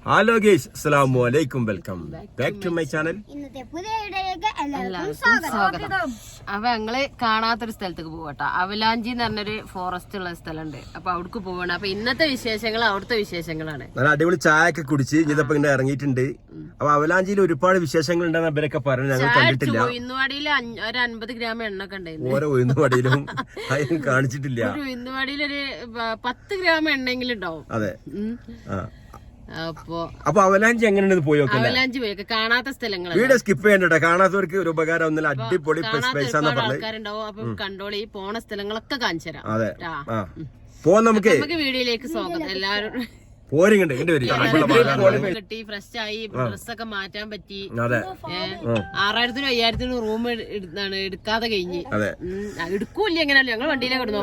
Hello guys, അസ്സലാമു അലൈക്കും. Welcome back to my channel. ഇന്നത്തെ പുതിയ വീഡിയോയിലേക്ക് എല്ലാവർക്കും സ്വാഗതം. അപ്പൊ ഞങ്ങള് കാണാത്തൊരു സ്ഥലത്തേക്ക് പോകട്ടോ. അവലാഞ്ചി എന്ന് പറഞ്ഞൊരു ഫോറസ്റ്റ് ഉള്ള സ്ഥലമുണ്ട്. അപ്പൊ അവിടേക്ക് പോവാണ്. അപ്പൊ ഇന്നത്തെ വിശേഷങ്ങൾ അവിടുത്തെ വിശേഷങ്ങളാണ്. നല്ല അടിപൊളി ചായ ഒക്കെ കുടിച്ച് ഇനിയിപ്പോ ഇങ്ങനെ ഇറങ്ങിയിട്ടുണ്ട്. അപ്പൊ അവലാഞ്ചിയിൽ ഒരുപാട് വിശേഷങ്ങൾ ഉണ്ടെന്ന് അവരൊക്കെ പറഞ്ഞു. ഞങ്ങൾ കണ്ടിട്ടില്ല. ഉഴുന്നുവാടിയിൽ ഒരു 50 ഗ്രാം എണ്ണ ഒക്കെ ഉണ്ടായിരുന്നു. ഓരോ ഉഴുന്നുവാടിയിലും അതൊന്നും കാണിച്ചിട്ടില്ല. ഒരു ഉഴുന്നുവാടിയിൽ ഒരു 10 ഗ്രാം എണ്ണെങ്കിലും ഉണ്ടാവും. അതെ. അപ്പൊ അവലാഞ്ചി എങ്ങനെയുണ്ട് പോയി നോക്കല്ലേ? അവലാഞ്ചി പോയി കാണാത്ത സ്ഥലങ്ങൾ വീഡിയോ സ്കിപ്പ് ചെയ്യണ്ട. കാണാത്തവർക്ക് ഒരു ഉപകാരം ഒന്നുമില്ല. അടിപൊളി ആൾക്കാരുണ്ടാവും. അപ്പൊ കണ്ടോളി, പോണ സ്ഥലങ്ങളൊക്കെ കാണിച്ചു തരാം. അതെ, പോവാം. നമുക്ക് വീഡിയോയിലേക്ക് സ്വാഗതം. എല്ലാവരും കിട്ടി, ഫ്രഷ് ആയി, ഡ്രസ്സൊക്കെ മാറ്റാൻ പറ്റി. 6000-നും 5000-നും റൂം എടുക്കാതെ കഴിഞ്ഞ് എടുക്കൂല്ല. എങ്ങനെയല്ലോ ഞങ്ങൾ വണ്ടിയിലെ കിടന്നു.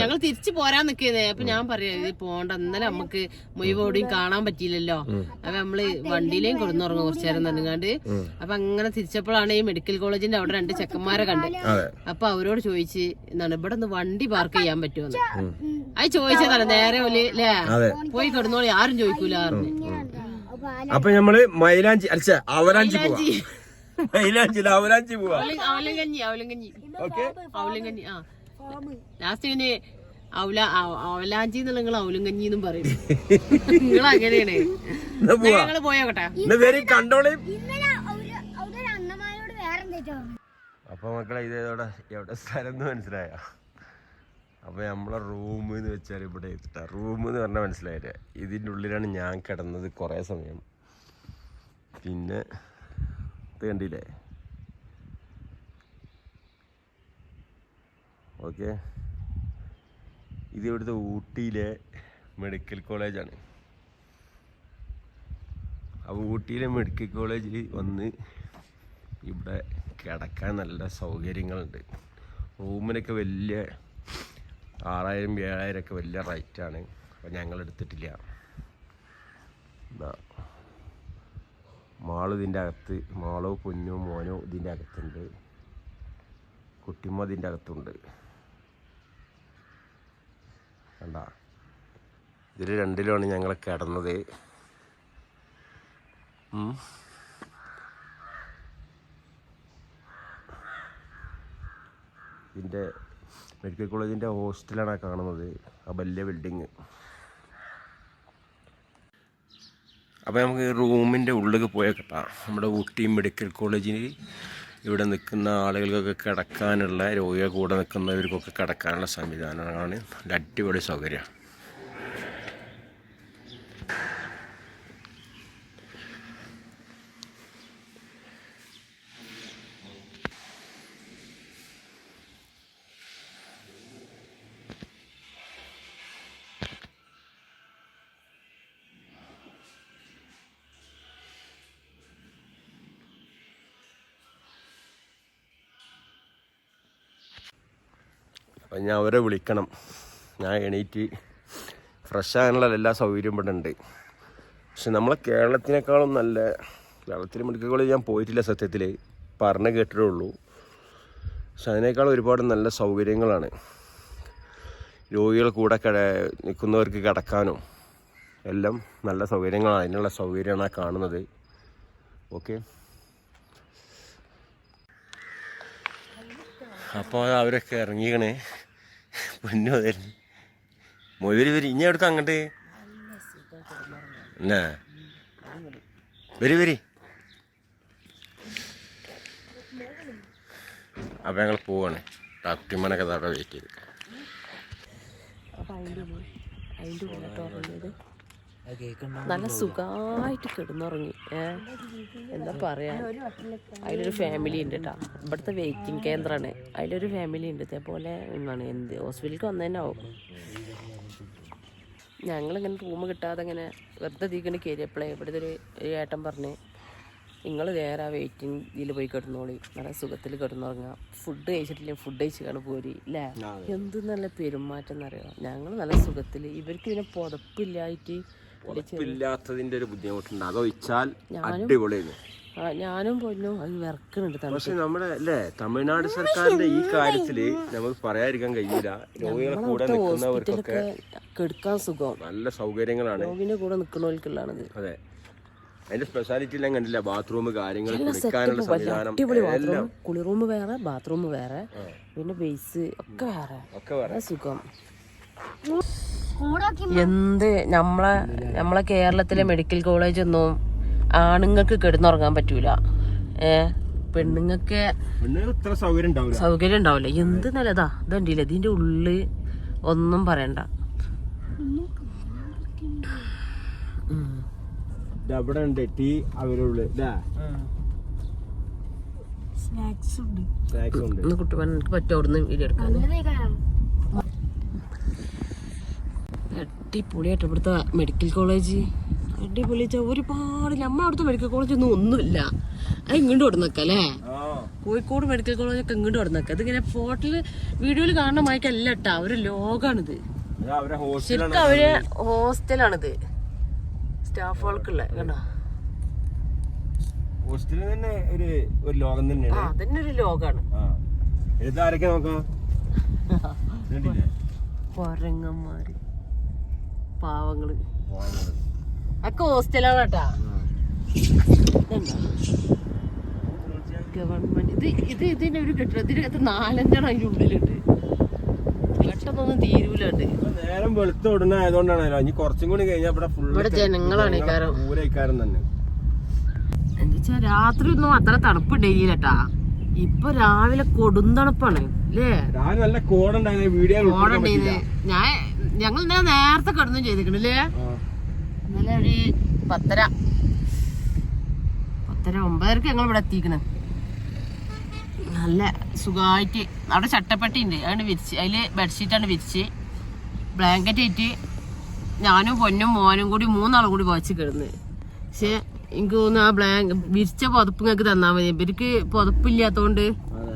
ഞങ്ങൾ തിരിച്ചു പോരാൻ നിക്കുന്നേ. അപ്പൊ ഞാൻ പറയാ ഇത് പോണ്ട, ഇന്നലെ നമുക്ക് മുഴുവോടിയും കാണാൻ പറ്റിയില്ലല്ലോ. അപ്പൊ നമ്മള് വണ്ടിയിലേയും കിടന്നുറങ്ങും കുറച്ചു നേരം തന്നുകാണ്ട്. അപ്പൊ അങ്ങനെ തിരിച്ചപ്പോഴാണ് ഈ മെഡിക്കൽ കോളേജിന്റെ അവിടെ 2 ചെക്കന്മാരെ കണ്ട്. അപ്പൊ അവരോട് ചോദിച്ച് എന്താണ് ഇവിടെ ഒന്ന് വണ്ടി പാർക്ക് ചെയ്യാൻ പറ്റുമെന്ന്. അത് ചോദിച്ചതാണ്. നേരെ ല്ലേ പോയി കിടന്നോളി, ആരും ചോദിക്കൂല. അപ്പൊ നമ്മള് മൈലാഞ്ചി അവലാഞ്ചി അവലാഞ്ചി പോവാ. അവലങ്കഞ്ഞി ലാസ്റ്റ് പിന്നെ അവലാഞ്ചി എന്നുള്ള നിങ്ങൾ അവലങ്കഞ്ഞി എന്നും പറയും. നിങ്ങൾ അങ്ങനെയാണ്. ഞങ്ങള് പോയോട്ടെ. അപ്പൊ മക്കളെ ഇത് എവിടെ സ്ഥലം മനസ്സിലായ? അപ്പൊ നമ്മളെ റൂം എന്ന് വെച്ചാൽ ഇവിടെ റൂം എന്ന് പറഞ്ഞാൽ മനസ്സിലായില്ലേ? ഇതിൻ്റെ ഉള്ളിലാണ് ഞാൻ കിടന്നത് കുറേ സമയം. പിന്നെ ഇത് കണ്ടില്ലേ? ഓക്കെ, ഇത് ഇവിടുത്തെ ഊട്ടിയിലെ മെഡിക്കൽ കോളേജാണ്. അപ്പോൾ ഊട്ടിയിലെ മെഡിക്കൽ കോളേജിൽ വന്ന് ഇവിടെ കിടക്കാൻ നല്ല സൗകര്യങ്ങളുണ്ട്. റൂമിനൊക്കെ വലിയ 6000-7000 ഒക്കെ വലിയ റേറ്റാണ്. അപ്പോൾ ഞങ്ങൾ എടുത്തിട്ടില്ല. മാളും ഇതിൻ്റെ അകത്ത്, മാളോ പൊന്നോ മോനോ ഇതിൻ്റെ അകത്തുണ്ട്, കുട്ടിമ്മ ഇതിൻ്റെ അകത്തുണ്ട്. കണ്ട, ഇതിൽ 2ലാണ് ഞങ്ങൾ കിടന്നത്. ഇതിൻ്റെ മെഡിക്കൽ കോളേജിൻ്റെ ഹോസ്റ്റലാണ് കാണുന്നത്, ആ വലിയ ബിൽഡിങ്. അപ്പോൾ നമുക്ക് റൂമിൻ്റെ ഉള്ളിൽ പോയേക്കട്ടാ. നമ്മുടെ ഊട്ടി മെഡിക്കൽ കോളേജിൽ ഇവിടെ നിൽക്കുന്ന ആളുകൾക്കൊക്കെ കിടക്കാനുള്ള, രോഗികൾ കൂടെ നിൽക്കുന്നവർക്കൊക്കെ കിടക്കാനുള്ള സംവിധാനമാണ്. നല്ല അടിപൊളി സൗകര്യം. അപ്പം ഞാൻ അവരെ വിളിക്കണം. ഞാൻ എണീറ്റ് ഫ്രഷ് ആകാനുള്ള എല്ലാ സൗകര്യവും ഇവിടെ ഉണ്ട്. പക്ഷെ നമ്മളെ കേരളത്തിനേക്കാളും നല്ല, കേരളത്തിൽ മെഡിക്കൽ കോളേജ് ഞാൻ പോയിട്ടില്ല സത്യത്തിൽ, പറഞ്ഞ് കേട്ടിട്ടേ ഉള്ളൂ. പക്ഷെ അതിനേക്കാളും ഒരുപാട് നല്ല സൗകര്യങ്ങളാണ്. രോഗികൾ കൂടെ നിൽക്കുന്നവർക്ക് കിടക്കാനും എല്ലാം നല്ല സൗകര്യങ്ങളാണ്. അതിനുള്ള സൗകര്യമാണ് ആ കാണുന്നത്. ഓക്കെ, അപ്പോൾ അവരൊക്കെ ഇറങ്ങിക്കണേ. പൊന്നു തരുന്നു മൊയ്വരി വരി. ഇനി എടുക്കാം അങ്ങോട്ട് എന്നാ വരി. അപ്പം ഞങ്ങൾ പോവാണ്. ഡോക്ടർമാനൊക്കെ അവിടെ വെയിറ്റ് ചെയ്ത്. നല്ല സുഖമായിട്ട് കിടന്നുറങ്ങി. എന്താ പറയാ, അതിലൊരു ഫാമിലി ഉണ്ട് കേട്ടോ. ഇവിടുത്തെ വെയിറ്റിംഗ് കേന്ദ്രമാണ്. അതിലൊരു ഫാമിലി ഉണ്ട്. ഇതേപോലെ എന്താണ് ഹോസ്പിറ്റലിലേക്ക് വന്നതന്നെയാവും. ഞങ്ങളിങ്ങനെ റൂം കിട്ടാതെ ഇങ്ങനെ വെറുതെ തീക്കണ്ട് കയറിയപ്പോഴേ ഇവിടുത്തെ ഒരു ഏട്ടൻ പറഞ്ഞ് നിങ്ങൾ നേരെ വെയിറ്റിംഗ് ഇതിൽ പോയി കിടന്നോളി, നല്ല സുഖത്തിൽ കിടന്നുറങ്ങുക, ഫുഡ് കഴിച്ചിട്ടില്ല ഫുഡ് കഴിച്ചാണ് പോരി അല്ലേ. എന്ത് നല്ല പെരുമാറ്റം എന്നറിയോ. ഞങ്ങൾ നല്ല സുഖത്തിൽ, ഇവർക്ക് ഇതിനെ പുതപ്പില്ലായിട്ട് ഇല്ലാത്തതിന്റെ ഒരു ബുദ്ധിമുട്ടുണ്ട്. അതൊഴിച്ചാൽ അടിപൊളിയായിരുന്നു. ഞാനും പൊന്നു അത് വിറക്കുന്നുണ്ട്. പക്ഷെ നമ്മുടെ അല്ലേ തമിഴ്നാട് സർക്കാരിന്റെ ഈ കാര്യത്തില് നമുക്ക് പറയാതിരിക്കാൻ കഴിയില്ല. രോഗികളെ കൂടെ നിൽക്കുന്നവർക്കൊക്കെ കെടുക്കാൻ സുഖം, നല്ല സൗകര്യങ്ങളാണ്. രോഗിന്റെ കൂടെ നിൽക്കണവർക്കുള്ളതാണത്. അതെ, അതിന്റെ സ്പെഷ്യാലിറ്റി എല്ലാം കണ്ടില്ല. ബാത്റൂം, കാര്യങ്ങൾ, കുളിക്കാനുള്ള സംവിധാനം, അടിപൊളി ബാത്റൂം, കുളിറൂം വേറെ, ബാത്റൂം വേറെ, പിന്നെ ബേസ് ഒക്കെ വേറെ, സുഖം. എന്ത് നമ്മളെ കേരളത്തിലെ മെഡിക്കൽ കോളേജ് ഒന്നും ആണുങ്ങൾക്ക് കിടന്നുറങ്ങാൻ പറ്റൂല. പെണ്ണുങ്ങൾക്ക് സൗകര്യം ഉണ്ടാവില്ല. എന്ത് നല്ലതാ ഇതണ്ടില്ല, ഇതിന്റെ ഉള്ളില് ഒന്നും പറയണ്ട. കുട്ടി എനിക്ക് പറ്റും അവിടുന്ന് വീഡിയോ എടുക്കാൻ. അടിപൊളിയായിട്ട് ഇവിടുത്തെ മെഡിക്കൽ കോളേജ് അടിപൊളി. ഒരുപാട് നമ്മളവിടുത്തെ മെഡിക്കൽ കോളേജ് ഒന്നുമില്ല. അത് ഇങ്ങോട്ട് കൊടുന്നേക്ക അല്ലേ? കോഴിക്കോട് മെഡിക്കൽ കോളേജ് ഒക്കെ ഇങ്ങോട്ട് കൊടുന്നേക്ക. ഇതിങ്ങനെ ഫോട്ടോയില് വീഡിയോയില് കാണുന്ന മായിക്കല്ല കേട്ടാ, അവര് ലോകാണിത്. ശരിക്കും അവര് ഹോസ്റ്റലാണിത്, സ്റ്റാഫുകൾക്കുള്ള. കണ്ടോ, അതന്നെ ഒരു ലോകാണ്. കൊരങ്ങന്മാര്, പാവങ്ങള് ഒക്കെ ഹോസ്റ്റലാണ് കേട്ടാ. ഗവൺമെന്റ് ഇതിന്റെ ഒരു കെട്ടിടത്തിന് 4-5 അതിന്റെ ഉള്ളിലുണ്ട്. പെട്ടെന്നൊന്നും തീരൂലുണ്ട്. നേരം വെളുത്ത ഉടനെ ആയതുകൊണ്ടാണല്ലോ. ഇനി കുറച്ചും കൂടി കഴിഞ്ഞാൽ ഇവിടെ ജനങ്ങളാണ് തന്നെ. എന്താ രാത്രി ഒന്നും അത്ര തണുപ്പുണ്ടായില്ലട്ടാ. ഇപ്പൊ രാവിലെ കൊടുന്തണുപ്പാണ് അല്ലേ? നല്ല കോടുണ്ടായിരുന്നു. ഞങ്ങൾ ഇന്നലെ നേരത്തെ കിടന്നും ചെയ്തിക്കണല്ലേ. ഇന്നലെ ഒരു 10:30-9:00 ഞങ്ങൾ ഇവിടെ എത്തിക്കണ്. നല്ല സുഖമായിട്ട് അവിടെ ചട്ടപ്പെട്ടി ഉണ്ട്, അതുകൊണ്ട് വിരിച്ച് അതില് ബെഡ്ഷീറ്റാണ് വിരിച്ച് ബ്ലാങ്കറ്റ് ആയിട്ട് ഞാനും പൊന്നും മോനും കൂടി 3 ആളും കൂടി വച്ച് കിടന്ന്. പക്ഷെ എനിക്ക് തോന്നുന്നു ആ വിരിച്ച പുതപ്പ് നിങ്ങൾക്ക് തന്നാ മതി. ഇവർക്ക് പുതപ്പില്ലാത്തോണ്ട്,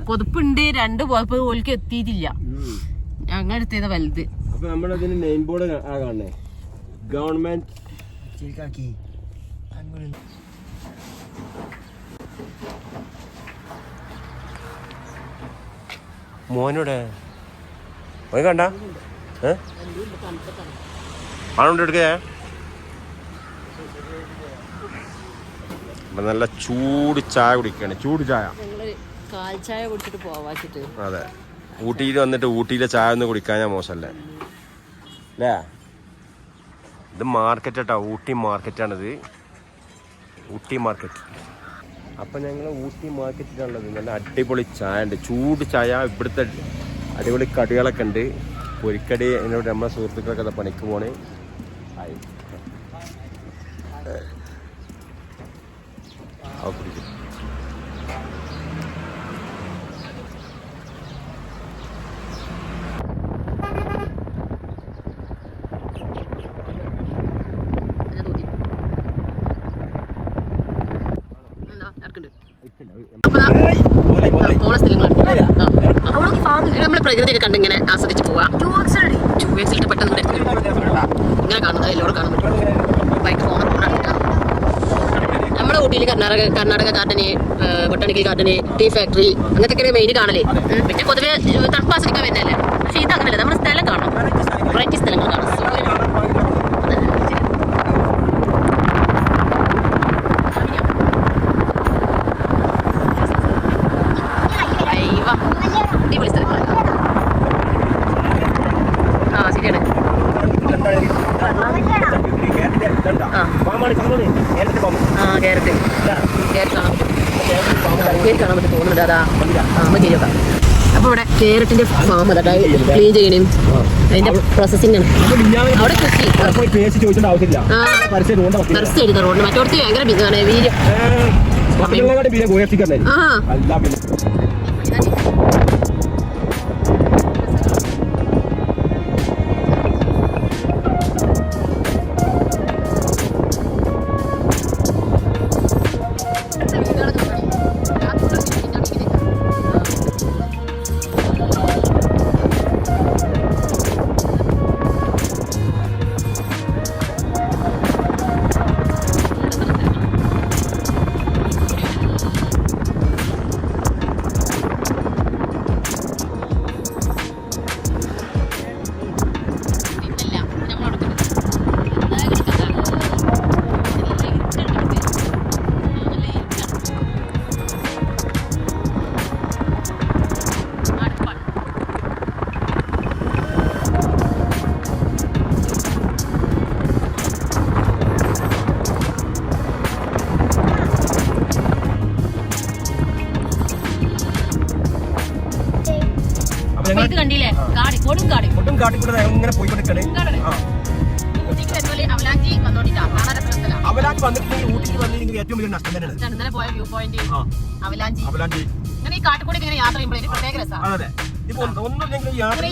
പുതപ്പുണ്ട് 2 പുതപ്പ് ഓൽക്ക് എത്തിയിട്ടില്ല. ഞങ്ങൾ എടുത്തത് വലുത്. അപ്പൊ നമ്മളതിന് നെയിം ബോർഡ് കാണണേ, ഗവൺമെന്റ് മോനോടെ കണ്ട ആണോണ്ട് എടുക്കേ. നല്ല ചൂട് ചായ കുടിക്കാണ്, ചൂട് ചായ. കാൽ ചായ കുടിച്ചിട്ട് പോവാച്ചിട്ട്. അതെ, ഊട്ടിയിൽ വന്നിട്ട് ഊട്ടിയിലെ ചായ ഒന്ന് കുടിക്കാൻ ഞാൻ മോശമല്ലേ അല്ലേ? ഇത് മാർക്കറ്റ് കേട്ടോ, ഊട്ടി മാർക്കറ്റാണിത്, ഊട്ടി മാർക്കറ്റ്. അപ്പം ഞങ്ങൾ ഊട്ടി മാർക്കറ്റിലാണുള്ളത്. നല്ല അടിപൊളി ചായ ഉണ്ട്, ചൂട് ചായ. ഇവിടുത്തെ അടിപൊളി കടികളൊക്കെ ഉണ്ട്, പൊരിക്കടി. എന്നോട് നമ്മളെ സുഹൃത്തുക്കളൊക്കെ പണിക്ക് പോണേ. നമ്മള് പ്രകൃതിയൊക്കെ കണ്ടിങ്ങനെ ആസ്വദിച്ച് പോവാ. പെട്ടെന്ന് ഇങ്ങനെ കാണുന്നത് എല്ലാവരും കാണാൻ പറ്റും. ബൈക്ക് നമ്മുടെ ഊട്ടിയിൽ കർണാടക ഗാർഡന്, ബൊട്ടാണിക്കൽ ഗാർഡന്, ടീ ഫാക്ടറി, അങ്ങനത്തെ മെയിൻ കാണലേ. പിന്നെ പൊതുവെ തണുപ്പ് ആസ്വദിക്കാൻ വരുന്നല്ലേ. പക്ഷെ ഇത് അങ്ങനെയല്ല, നമ്മുടെ സ്ഥലം കാണാം, വെറൈറ്റി സ്ഥലങ്ങൾ കാണാം. അടിപൊളി സ്ഥലങ്ങളാണ്. ആ ശരിയാണ്. ക്യാരറ്റ് കാണാൻ പറ്റും തോന്നുന്നുണ്ട്. അതാ നമുക്ക് ശരിയാക്കാം. അപ്പൊ ഇവിടെ ക്യാരറ്റിന്റെ ഫാം അതാ ക്ലീൻ ചെയ്യണേ, അതിന്റെ പ്രോസസ്സിംഗ് ആണ് അവിടെ. കൃഷി പരസ്യം എഴുതാ റോഡിന് മറ്റോടത്ത് ഭയങ്കര ബിസിയാണ്. വീര് കണ്ടില്ലേ കൊടും കാടി കൂടെ ഇങ്ങനെ പോയിക്കൊണ്ടിരിക്കണേ. ഊട്ടിക്ക് വരുമ്പോൾ അവലാഞ്ചി വന്നോണ്ടിട്ടാണ് അവലാഞ്ചി വന്നിട്ടുണ്ടെങ്കിൽ ഊട്ടിക്ക് വന്നില്ലെങ്കിൽ ഏറ്റവും വലിയ നഷ്ടം തന്നെയാണ്. ഇന്നലെ പോയ വ്യൂ പോയിന്റ് അവലാഞ്ചി ഇങ്ങനെ ഈ കാട്ടിക്കൂടി ഇങ്ങനെ യാത്ര ചെയ്യുമ്പോൾ ഒരു പ്രത്യേക രസമാണ്. അതെ, ഇപ്പൊ ഒന്നുമില്ലെങ്കിൽ യാത്ര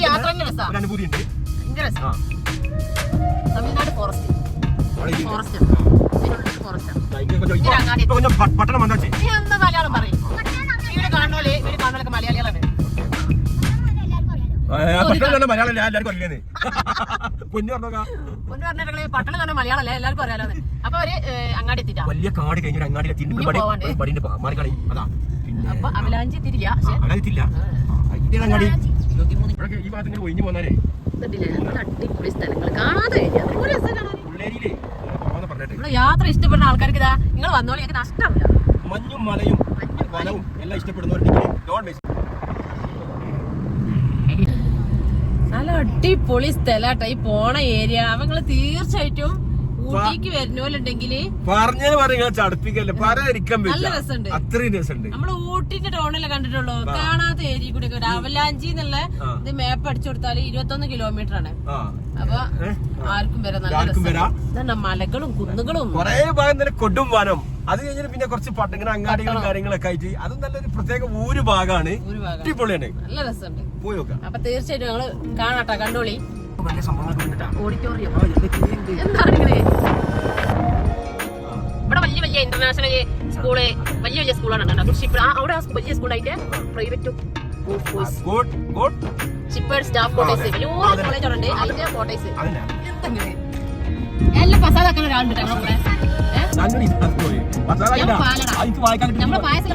രസമാണ്, അനുഭൂതി ഉണ്ട്. ഭയങ്കര രസം. തമിഴ്നാട് ഫോറസ്റ്റ് പട്ടണം വന്നാച്ചേ എന്താ മലയാളം പറയും. ഇവിടെ കാണുന്നോലൊക്കെ മലയാളികളാണ്. മലയാളം എല്ലാവർക്കും അറിയില്ലേ? പൊന്നു പറഞ്ഞ പട്ടണം തന്നെ മലയാളം അല്ലേ എല്ലാവർക്കും അറിയാലോ. അപ്പൊ അവര് അങ്ങാടി എത്തിട്ടാ വലിയ കാട് കഴിഞ്ഞ അങ്ങാടി അപ്പൊ അവലാഞ്ചി എത്തിയില്ല. ഈ ഭാഗത്ത് ഒഴിഞ്ഞു പോന്നാലേ അടിപൊളി സ്ഥലങ്ങൾ കാണാതെ ഇവിടെ യാത്ര ഇഷ്ടപ്പെടുന്ന ആൾക്കാർക്ക് ഇതാ നിങ്ങൾ വന്നോളി, എനിക്ക് നഷ്ടമില്ല. മഞ്ഞും മലയും വനവും എല്ലാം ഇഷ്ടപ്പെടുന്നവർക്ക് നല്ല അടിപൊളി സ്ഥലാട്ടോ ഈ പോണ ഏരിയ. അവങ്ങള് തീർച്ചയായിട്ടും ഊട്ടിക്ക് വരുന്നോലുണ്ടെങ്കില് ചടപ്പിക്കല്ലേ, നല്ല രസമുണ്ട്. അത്രയും രസമുണ്ട്. നമ്മള് ഊട്ടിന്റെ ടൗണിലെ കണ്ടിട്ടുള്ളൂ, കാണാത്ത ഏരിയ കൂടി അവലാഞ്ചി എന്നുള്ള ഇത് മാപ്പ് അടിച്ചു കൊടുത്താല് 21 കിലോമീറ്റർ ആണ്. അപ്പൊ ആർക്കും വരാം, നല്ല രസം. മലകളും കുന്നുകളും കൊറേ ഭാഗം തന്നെ കൊടും വനം. അത് കഴിഞ്ഞിട്ട് പിന്നെ കുറച്ച് പട്ടങ്ങനെ അങ്ങാടികളും കാര്യങ്ങളൊക്കെ ആയിട്ട് അതും നല്ലൊരു പ്രത്യേക ഊര് ഭാഗമാണ്. അടിപൊളിയാണ്, നല്ല രസമുണ്ട്. പോയി നോക്കാം. അപ്പൊ തീർച്ചയായിട്ടും ഞങ്ങള് കാണാട്ടോ, കണ്ടോളി. ഓഡിറ്റോറിയം എന്താണ് ഇങ്ങനെ? ഇവിടെ വലിയ വലിയ ഇന്റർനാഷണൽ സ്കൂള്, വലിയ വലിയ സ്കൂളാണ്. അവിടെ വലിയ സ്കൂളായിട്ട് പ്രൈവറ്റും ഷിപ്പേഡ് സ്റ്റാഫ് കോട്ടേഴ്സ് വലിയ കോളേജ് ഉണ്ട്. അതിന്റെ കോട്ടേഴ്സ് എന്തെങ്കിലും എല്ലാം പസാദാക്കുന്ന ഒരാളുണ്ട് ഞങ്ങളെ നമ്മളെ പായസം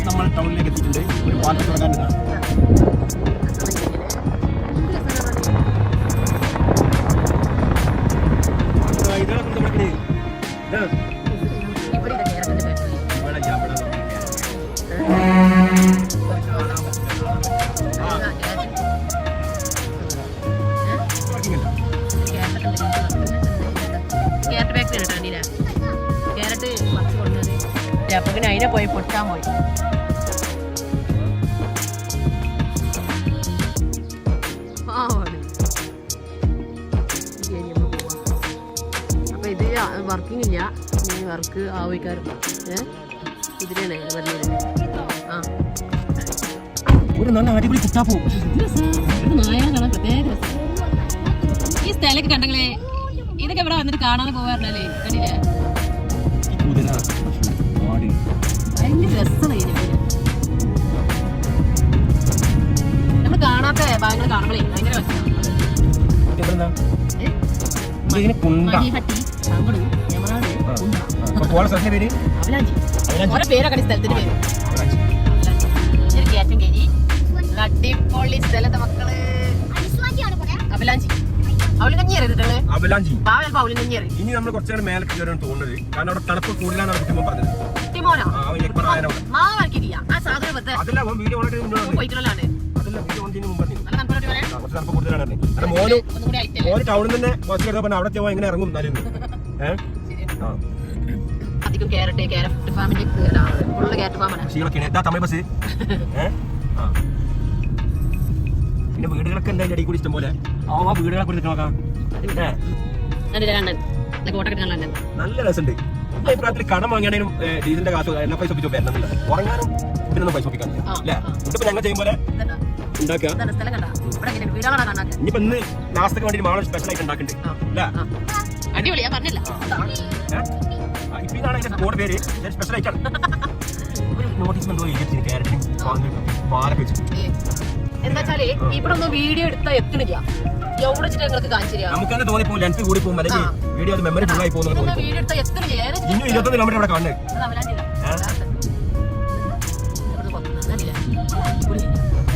നമ്മൾ ടൗണിലേക്ക് എത്തിയിട്ടുണ്ട്. ഒരു പാർക്ക് തുടങ്ങാനില്ല. ക്യാരറ്റ് ഫാക്ടറി കേട്ടോ, ക്യാരറ്റ് പറിച്ചു കൊടുക്കുന്നത്. അപ്പൊ പിന്നെ അതിനെ പോയി പൊട്ടാൻ പോയി. അപ്പൊ ഇത് വർക്കിംഗ് ഇല്ല, ഈ വർക്ക് ആവശ്യക്കാരും ഇതിലാണ് വരുന്നത്. ഒരു നല്ല അടിപൊളി കുട്ടാപ്പൂ നായ കാണാൻ പ്രത്യേക രസം. ഈ സ്ഥലമൊക്കെ കണ്ടെങ്കിലേ ഇതൊക്കെ ഇവിടെ വന്നിട്ട് കാണാതെ പോകാറില്ലേ, കണ്ടില്ലേ? ഭയങ്കര രസമാണ് നമ്മൾ കാണാത്ത ഭാഗങ്ങൾ കാണുമ്പോഴേ ഭയങ്കര ഓരോ പേരൊക്കെ സ്ഥലത്തിന്റെ പേര്. കയറ്റം കയറി അടിപൊളി സ്ഥലത്തെ മക്കള്. അവലാഞ്ചി ഇനി നമ്മൾ കുറച്ചുകൂടെ മേലെ കയറാൻ തോന്നുന്നത്, കാരണം അവിടെ തണുപ്പ് കൂടുതലാണ് കുട്ടിമോൻ പറഞ്ഞത്. അതല്ല വീഡിയോ മോന് ടൗണിൽ തന്നെ ബസ് എടുത്തപ്പോ അവിടെ എങ്ങനെ ഇറങ്ങും എന്നാലും തമിഴ് ബസ്. പിന്നെ വീടുകളൊക്കെ എന്തായാലും അടി കൂടി ഇഷ്ടം പോലെ ആ വീടുകളെ കുറിച്ച് നോക്കാം. നല്ല രസമുണ്ട്. അഭിപ്രായത്തിൽ കടം വാങ്ങാനും ഡീസലിന്റെ കാശ് എല്ലാം പൈസ ഒപ്പിച്ചു വരണമെന്നില്ല, ഉറങ്ങാനും ഫുഡിനൊന്നും പൈസ ഒപ്പിക്കാനില്ല അല്ലേ? ഇതിപ്പോ ഞങ്ങൾ ചെയ്യും പോലെ ഉണ്ടാക്കുക. ഇനിയിപ്പോ ഇന്ന് നാസ്തക്ക് വേണ്ടി മാള സ്പെഷ്യൽ ആയിട്ട് ഉണ്ടാക്കുന്നുണ്ട് അല്ലേ? ഇപ്പൊ ഇതാണ് അതിന്റെ കോഡ് പേര്, സ്പെഷ്യൽ ആയിട്ടാണ്. ഒരു നോട്ടീസ് എന്തോ ക്യാരറ്റും പാലൊക്കെ വെച്ചിട്ട് എന്താ വെച്ചാല് ഇവിടെ ഒന്നും വീഡിയോ എടുത്താൽ എത്തണില്ല. എവിടെ വെച്ചിട്ട് ഞങ്ങൾക്ക് കാണിച്ചു തരാം. നമുക്ക് തന്നെ തോന്നിപ്പോ ലെൻസ് കൂടി പോകും, അല്ലെങ്കിൽ വീഡിയോ മെമ്മറി ഫുൾ ആയി പോകുന്നത്. വീഡിയോ എടുത്താൽ എത്തണില്ല. 21 കിലോമീറ്റർ ഇവിടെ കാണുന്നത്.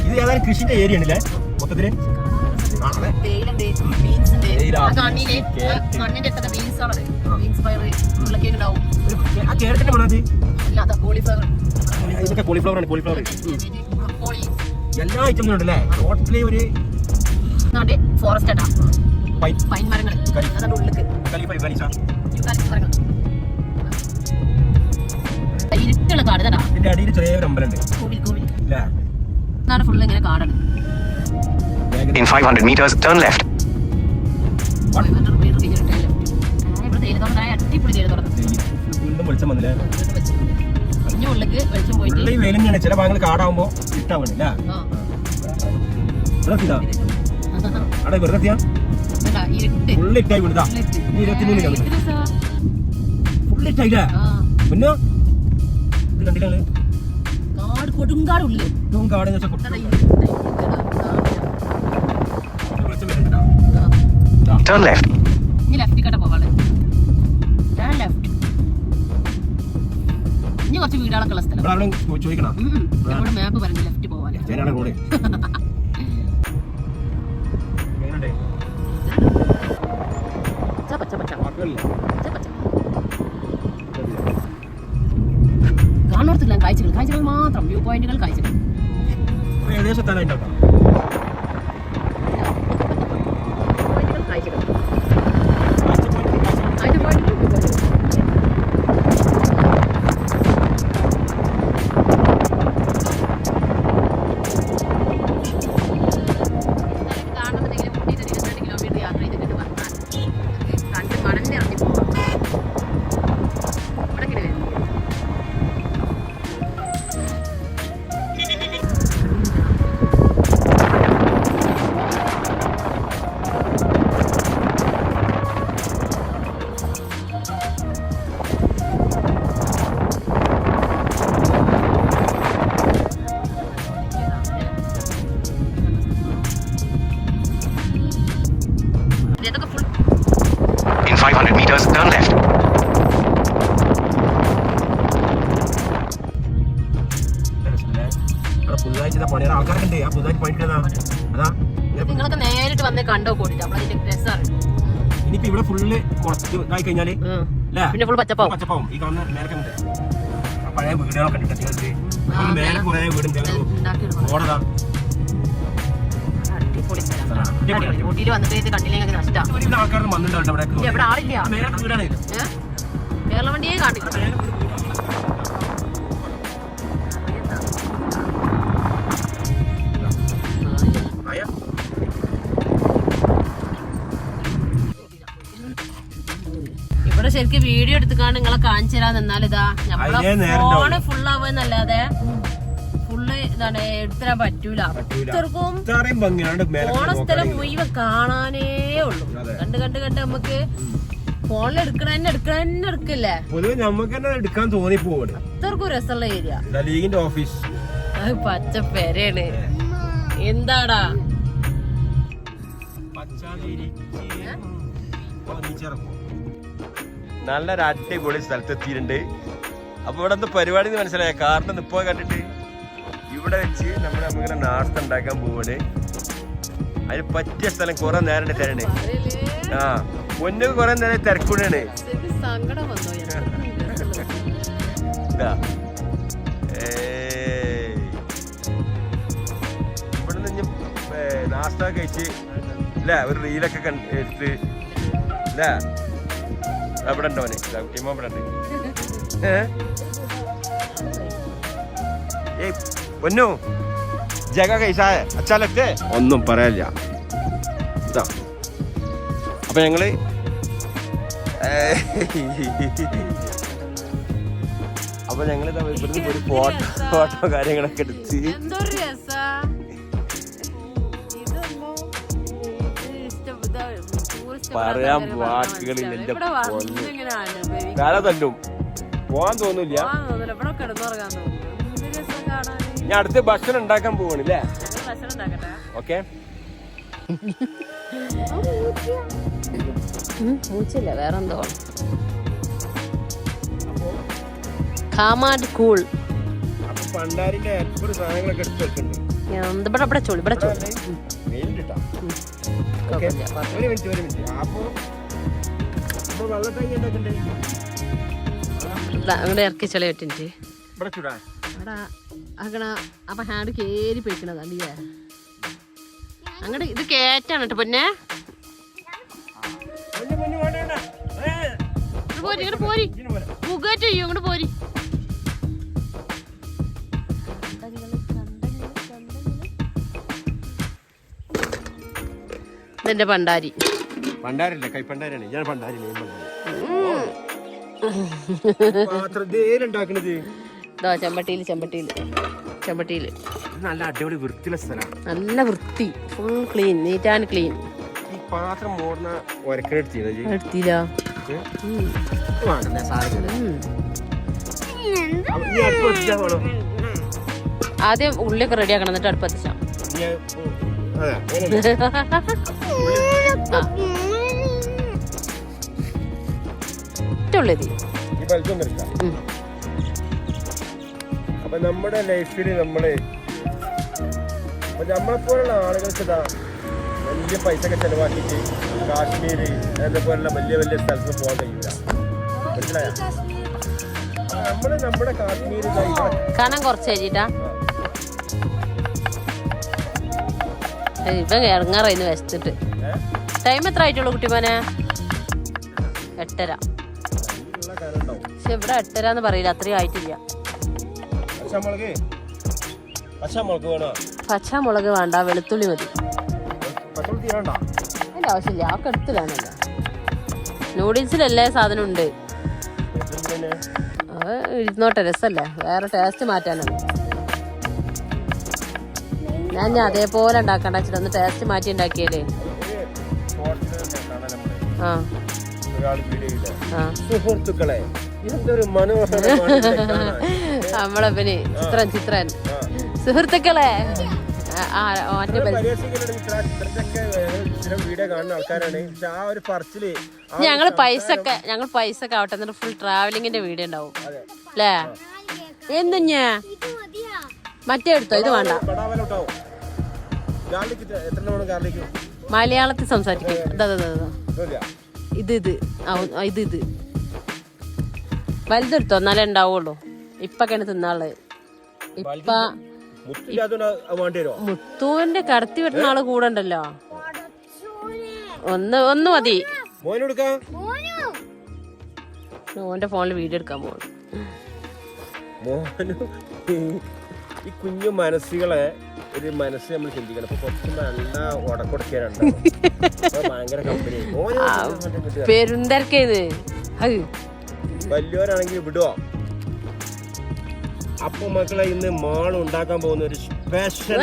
ഇത് ഏതായാലും കൃഷിന്റെ ഏരിയ ആണല്ലേ മൊത്തത്തില്. ഇതൊക്കെ കോളിഫ്ലവർ ആണ്. കോളിഫ്ലവർ എല്ലാ ഐറ്റംസും ഉണ്ടല്ലേ ടോട്ടലി. ഒരു ഫോറസ്റ്റ് പൈൻ മരങ്ങൾ ഈ ഇരുട്ടുള്ള കാട് കേട്ടാ. ഇതിന്റെ അടിയിൽ ചെറിയൊരു അമ്പലമുണ്ട്. നാട് ഫുള്ള് ഇങ്ങനെ കാടാണ്. In 500 meters, turn left. വീണ്ടും വെളിച്ചം വന്നില്ലേ? ഉള്ളിലേക്ക് വെളിച്ചം പോയിട്ട് ഈ വെയിലിങ്ങനെ ചില ഭാഗങ്ങൾ കാടാവുമ്പോ ഇഷ്ടാവണില്ല. അവിടെ വെറുതെ ഇരുട്ട് ഫുള്ളിട്ടായി വിടുതാ. 23 ഫുള്ളിട്ടായില്ലേ? മുന്നോ ഇത് കണ്ടില്ലേ? കാട് കൊടുങ്കാടുള്ളില് ഏറ്റവും കാട് വെച്ചാൽ Turn left. ഇനി ലെഫ്റ്റ് കട്ട പോവാള്. ലെഫ്റ്റ് ഇനി കുറച്ച് വീടുകളൊക്കെ ഉള്ള സ്ഥലം. ചോദിക്കണം നമ്മുടെ മാപ്പ് പറഞ്ഞു ലെഫ്റ്റ് പോവാല്ലേ. കാണോടത്തില്ല കാഴ്ചകൾ മാത്രം, വ്യൂ പോയിന്റുകൾ കാഴ്ചകൾ. ഏകദേശം എത്താനായിട്ടുണ്ടാവും. In 500 meters, turn left. നിങ്ങളൊക്കെ നേരിട്ട് വന്ന് കണ്ടോ കൂടിട്ട് നമ്മളതിന്റെ രസമാണ്. ഇനിയിപ്പോ ഇവിടെ ഫുള്ള് കുറച്ച് ഇതായി കഴിഞ്ഞാല് പിന്നെ ഫുൾ പച്ചപ്പാവും. പച്ചപ്പാവും. ഈ കാണുന്ന മേലൊക്കെ പഴയ വീടുകളൊക്കെ ഉണ്ട്. മേലെ കുറെ വീടുണ്ട്. ഓടതാ ഊട്ടിയിൽ വന്നിട്ട് കണ്ടില്ലെങ്കിൽ നഷ്ടമാണ്. ആൾക്കാരൊന്നും വന്നിട്ടുണ്ടോ ഇവിടെ? ഇവിടെ ആളില്ല. മേലൊക്കെ വീടാണ്. കേരള വണ്ടിയെ കാണില്ല. ഇവിടെ ശരിക്കും വീഡിയോ എടുത്തുകാണ്ട് നിങ്ങളെ കാണിച്ചു തരാൻ നിന്നാൽ ഇതാ നമ്മളെ ഫോണ് ഫുള്ളാവുന്നല്ലാതെ ഫുള്ള് ഇതാണ് എടുത്തരാൻ പറ്റൂല. ഇത്രക്കും പോണ സ്ഥലം മുഴുവൻ കാണാനേ ഉള്ളൂ. കണ്ട് കണ്ട് കണ്ട് നമുക്ക് ഫോണിൽ എടുക്കല്ലേ. പൊതുവെ നമുക്ക് തന്നെ എടുക്കാൻ തോന്നി പോവാണ്. ഇത്രക്കും രസമുള്ള ഏരിയ. ലീഗിന്റെ ഓഫീസ് അത് പച്ച പെരയാണ്. എന്താടാ നല്ലൊരു അടിപൊളി സ്ഥലത്തെത്തിയിട്ടുണ്ട്. അപ്പൊ ഇവിടെ എന്താ പരിപാടി മനസ്സിലായ? കാറിന്റെ നിപ്പോ കണ്ടിട്ട് ഇവിടെ വെച്ച് നമ്മളിങ്ങനെ നാസ്ത ഉണ്ടാക്കാൻ പോവാണ്. അതിന് പറ്റിയ സ്ഥലം കുറെ നേരം തരണേ. ആ പൊന്നു കുറെ നേരം തിരക്കൂടാണ്. ഇവിടെ നിന്ന് നാസ്ത കഴിച്ച് അല്ലേ ഒരു റീലൊക്കെ എടുത്ത് അല്ലേ? ഇവിടെ ഉണ്ടോ ടീമോ ഇവിടെ ഉണ്ട്. പൊന്നു ജഗ കൈസായ അച്ചാലൊക്കെ ഒന്നും പറയാനില്ല. ഇതാ അപ്പൊ ഞങ്ങള് ഇവിടുന്ന് ഒരു ഫോട്ടോ കാര്യങ്ങളൊക്കെ എടുത്ത് പറയാൻ വാക്കുകളിൽ എന്റെ കാല തല്ലും പോവാൻ തോന്നില്ല. ഞാൻ അടുത്ത് ഭക്ഷണം ഉണ്ടാക്കാൻ പോവാണല്ലേ? ഓക്കെ മൂച്ചില്ല വേറെന്തോ കാമാട് കൂൾ. പണ്ടാരിന്റെ എപ്പോഴും സാധനങ്ങളൊക്കെ എടുത്ത് വെക്കുന്നുണ്ട്. ഇവിടെ ചോളി ഇവിടെ ചോളി ഒരു മിനിറ്റ്. അപ്പൊ വെള്ളത്തായി ഉണ്ടാക്കണ്ടേ? അങ്ങോട്ട് ഇറക്കി ചെളി വെട്ടിട്ട് ഇവിടെ ചൂടാ അങ്ങനെ. അപ്പൊ ഹാൻഡ് കേറി പോയിക്കണതല്ലേ? അങ്ങോട്ട് ഇത് കേറ്റാണ് കേട്ടോ പൊന്നെ. പോരി ഇങ്ങോട്ട് പോരി. മുഖേറ്റ് ചെയ്യും ഇങ്ങോട്ട് പോരി. ഇതെന്റെ പണ്ടാരി. പണ്ടാരല്ലേ കൈപ്പണ്ടാരാണ്. ഞാൻ പണ്ടാരി ഇതാ ചെമ്പട്ടിയില് നല്ല അടിപൊളി വൃത്തിയുള്ള സ്ഥലമാണ്. നല്ല വൃത്തി, full clean, neat and clean. ഈ പാത്രം മോർന്ന ഒരക്കെടുത്തില്ല എടുത്തില്ല. ആദ്യം ഉള്ളിയൊക്കെ റെഡി ആക്കണം, എന്നിട്ട് അടുപ്പത്തിച്ചാ. അപ്പൊ നമ്മുടെ ലൈഫിൽ നമ്മളെപ്പോലുള്ള ആളുകൾക്ക് ഇതാ വലിയ പൈസ ഒക്കെ ചെലവാക്കിയിട്ട് കാശ്മീര് അതേപോലുള്ള വലിയ വലിയ സ്ഥലത്ത് പോകാൻ കഴിയില്ല. മനസ്സിലായോ? നമ്മുടെ കാശ്മീര് കാണാൻ കുറച്ച് കഴിഞ്ഞിട്ടാ ഇവ ഇറങ്ങാറായിരുന്നു വെച്ചിട്ട്. ടൈം എത്ര ആയിട്ടുള്ളൂ കുട്ടിമാനെ? 8:30. പക്ഷെ ഇവിടെ 8:30 എന്ന് പറയില്ല, അത്രയും ആയിട്ടില്ല. പച്ചമുളക് വേണ്ട, വെളുത്തുള്ളി മതി. അതിന്റെ ആവശ്യമില്ല, ആ കെടുത്തിലാണല്ലോ. നൂഡിൽസിൽ എല്ലാ സാധനം ഉണ്ട്. അത് ഇരുന്നോട്ടെ, രസല്ലേ, വേറെ ടേസ്റ്റ് മാറ്റാനാണ്. ഞാൻ അതേപോലെ ഉണ്ടാക്കണ്ട വെച്ചിട്ട് ഒന്ന് ടേസ്റ്റ് മാറ്റി ഉണ്ടാക്കിയല്ലേ. സുഹൃത്തുക്കളെ, ഇതൊരു മനോഹരമാണ്. നമ്മളെ ചിത്രൻ സുഹൃത്തുക്കളെ ഞങ്ങൾ പൈസ ഒക്കെ ആവട്ടെ, എന്നിട്ട് ഫുൾ ട്രാവലിങ്ങിന്റെ വീഡിയോ ഉണ്ടാവും അല്ലേ? എന്തുഞ്ഞാ മറ്റേ എടുത്തോ, ഇത് വേണ്ട. മലയാളത്തിൽ സംസാരിക്കും. ഇത് വലുതെടുത്തോ, എന്നാലേ ഉണ്ടാവുള്ളൂ. ഇപ്പൊക്കെയാണ് തിന്നാള്. ഇപ്പ മുത്തുവിന്റെ കടത്തി വിട്ടുന്ന ആള് കൂടെ ഉണ്ടല്ലോ. ഒന്ന് മതി. മോന്റെ ഫോണിൽ വീഡിയോ എടുക്കാൻ പോകും. ഈ കുഞ്ഞു മനസ്സുകളെ ഒരു മനസ്സ് നമ്മൾ ചിന്തിക്കണം. ഇപ്പൊ കുറച്ച് നല്ല ഉടക്കൊടുക്കാനുണ്ട്, ഭയങ്കര കമ്പനി. പെരുന്തരക്കേത് വലിയവരാണെങ്കിൽ വിടുവോ? അപ്പൊ മക്കളെ ഇന്ന് മാൾ ഉണ്ടാക്കാൻ പോകുന്ന ഒരു സ്പെഷ്യൽ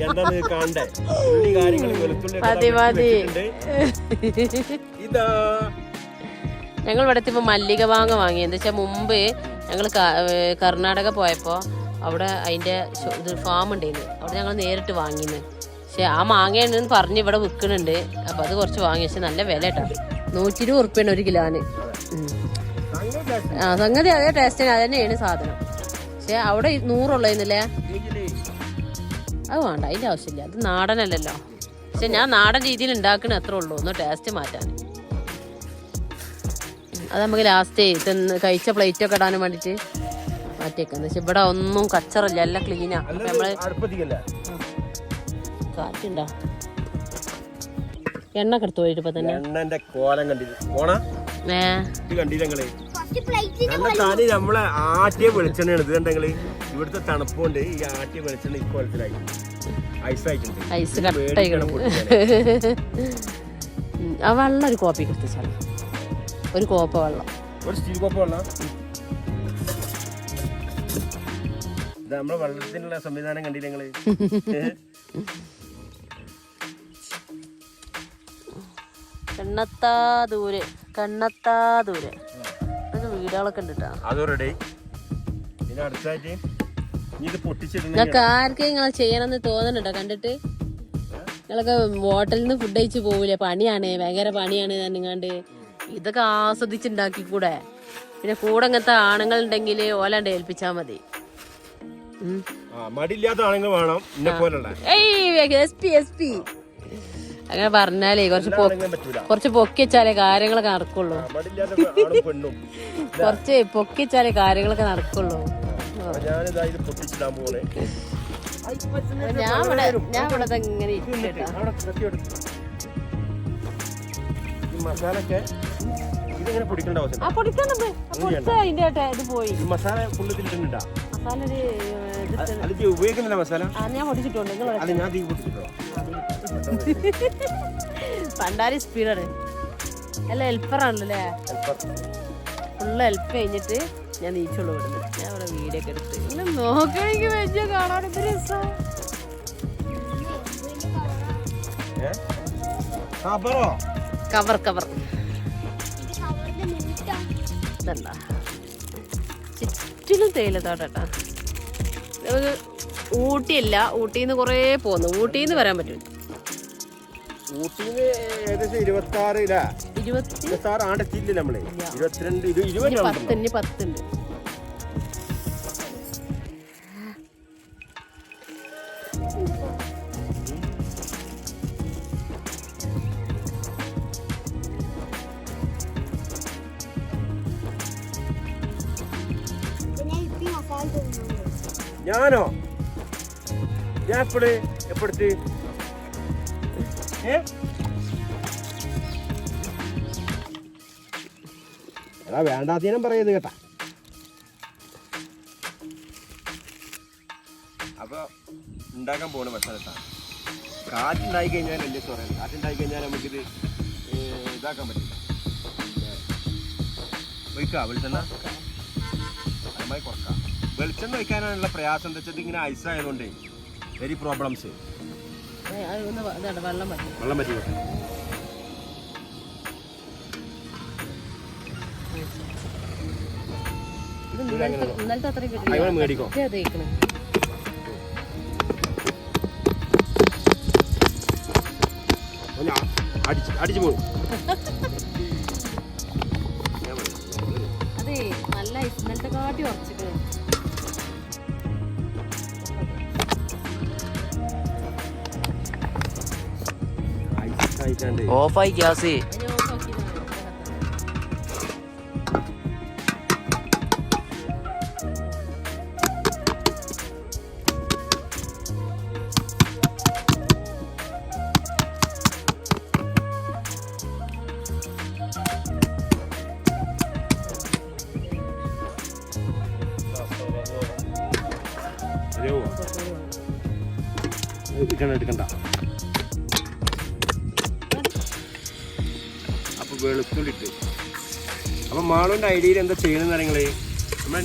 എന്താന്ന് കാണണ്ടേ? ഉള്ളി കാര്യങ്ങൾ വെളുത്തുള്ളി ഇതാ. ഞങ്ങൾ ഇവിടെ എത്തിയപ്പോ മല്ലിക മാങ്ങ വാങ്ങി. എന്താ വെച്ചാൽ മുമ്പ് ഞങ്ങൾ കർണാടക പോയപ്പോ അവിടെ അതിന്റെ ഫാം ഉണ്ടായിരുന്നു, അവിടെ ഞങ്ങൾ നേരിട്ട് വാങ്ങിന്ന്. പക്ഷെ ആ മാങ്ങയാണെന്ന് പറഞ്ഞ് ഇവിടെ വിൽക്കുന്നുണ്ട്. അപ്പൊ അത് കുറച്ച് വാങ്ങി. പക്ഷെ നല്ല വില കേട്ടോ, 120 ഉറുപ്പ്യാണ് 1 കിലോന്. സംഗതി അതേ ടേസ്റ്റിന് അത് തന്നെയാണ് സാധനം. പക്ഷെ അവിടെ 100 ഉള്ളതെന്നല്ലേ. അത് വേണ്ട, അതിന്റെ ആവശ്യമില്ല, അത് നാടനല്ലല്ലോ. പക്ഷെ ഞാൻ നാടൻ രീതിയിൽ ഉണ്ടാക്കണ അത്രേ ഉള്ളൂ, ഒന്ന് ടേസ്റ്റ് മാറ്റാൻ. അത് നമുക്ക് ലാസ്റ്റ് കഴിച്ച പ്ലേറ്റ് ഒക്കെ ഇടാനും വേണ്ടിട്ട് മാറ്റിയേക്കാം. പക്ഷെ ഇവിടെ ഒന്നും കച്ചറില്ല, എല്ലാം ക്ലീനാ. നമ്മള് കാറ്റുണ്ടോ? എണ്ണ എടുത്തു പോയിട്ട് ഇപ്പൊ തന്നെ നമ്മളെ ആട്ടിയ വെളിച്ചെണ്ണയാണ് ഇത് കണ്ടെങ്കിൽ. ഇവിടുത്തെ തണുപ്പുകൊണ്ട് ഈ ആട്ടിയ വെളിച്ചെണ്ണ ഇക്കോലത്തിലായി ഐസായിട്ടുണ്ട്. ഐസ് കട്ടായിക്കണം. ആ വെള്ളം ഒരു കോപ്പി എടുത്താൽ, ഒരു കോപ്പ വെള്ളം, ഒരു സ്റ്റീൽ കോപ്പ വെള്ളം. നമ്മളെ വെള്ളത്തിനുള്ള സംവിധാനം കണ്ടില്ല നിങ്ങള്? കണ്ണത്താ ദൂരെ വീടുകളൊക്കെ ഉണ്ട് കേട്ടോ. നിങ്ങൾക്ക് ആർക്കും നിങ്ങൾ ചെയ്യണമെന്ന് തോന്നണുണ്ടോ കണ്ടിട്ട്? നിങ്ങളൊക്കെ ഹോട്ടലിൽ നിന്ന് ഫുഡ് കഴിച്ച് പോവില്ലേ? പണിയാണ്, ഭയങ്കര പണിയാണ് നിങ്ങാണ്ട്. ഇതൊക്കെ ആസ്വദിച്ചുണ്ടാക്കിക്കൂടെ? പിന്നെ കൂടെ അങ്ങനത്തെ ആണുങ്ങൾ ഉണ്ടെങ്കിൽ ഓലാണ്ട് ഏൽപ്പിച്ചാ മതി. അങ്ങനെ പറഞ്ഞാലേ കുറച്ച് പൊക്കി വെച്ചാലേ കാര്യങ്ങളൊക്കെ നടക്കുള്ളൂ. കുറച്ച് പൊക്കി വെച്ചാലേ കാര്യങ്ങളൊക്കെ നടക്കുള്ളൂ. ഞാൻ ഇവിടെ ഇങ്ങനെ ഇരിക്കട്ടാ. പണ്ടാരി സ്പീഡാണ് അല്ല ഹെൽപ്പറാണല്ലേ ഫുള്ള് ഹെൽപ്പ് കഴിഞ്ഞിട്ട് ഞാൻ നീച്ചുള്ളൂ വിടുന്നത്. ഞാൻ ഇവിടെ വീഡിയോ ഒക്കെ എടുത്ത് ഇങ്ങനെ നോക്കണമെങ്കിൽ വെച്ച കാണാൻ എന്ത് രസം. കവർ കവർ ഇതല്ല ചുറ്റിലും തേയിലത്തോട്ടാ. നമുക്ക് ഊട്ടിയല്ല, ഊട്ടിന്ന് കുറേ പോന്നു. ഊട്ടിന്ന് വരാൻ പറ്റും. ഊട്ടിന്ന് ഏകദേശം 26 26 ആണ്ടെത്തിയില്ല നമ്മള്. 22 20 10 ഉണ്ട്. ഞാനോ? ഞാൻ എപ്പോഴത്തെ എടാ വേണ്ടാത്തീനം പറയുന്നത് കേട്ടാ. അപ്പൊ ഉണ്ടാക്കാൻ പോണ മസാല കാറ്റുണ്ടായി കഴിഞ്ഞാൽ വലിയ ചോറയാണ്. കാറ്റുണ്ടായി കഴിഞ്ഞാൽ നമുക്കിത് ഇതാക്കാൻ പറ്റില്ല. ഒഴിക്കാം വെളിച്ചെണ്ണ നന്നായി കുറക്കാം. വെളിച്ചെണ്ണ ഒഴിക്കാനുള്ള പ്രയാസം എന്താ വെച്ചാൽ ഇങ്ങനെ ഐസായതുകൊണ്ട് വെരി പ്രോബ്ലംസ്. വെള്ളം പറ്റി മേടിക്കോ. അടിച്ചു പോകും. അതെ നല്ല ഇന്നലത്തെ കാട്ടി ഉറച്ചിട്ട് ഓഫായി ഗ്യാസ്. എടുക്കണ്ട. അപ്പൊ വെളുത്തുള്ളിട്ട് അപ്പൊ മാളുവിന്റെ ഐഡിയയിൽ എന്താ ചെയ്യണമെന്ന് അറിയങ്ങള് നമ്മുടെ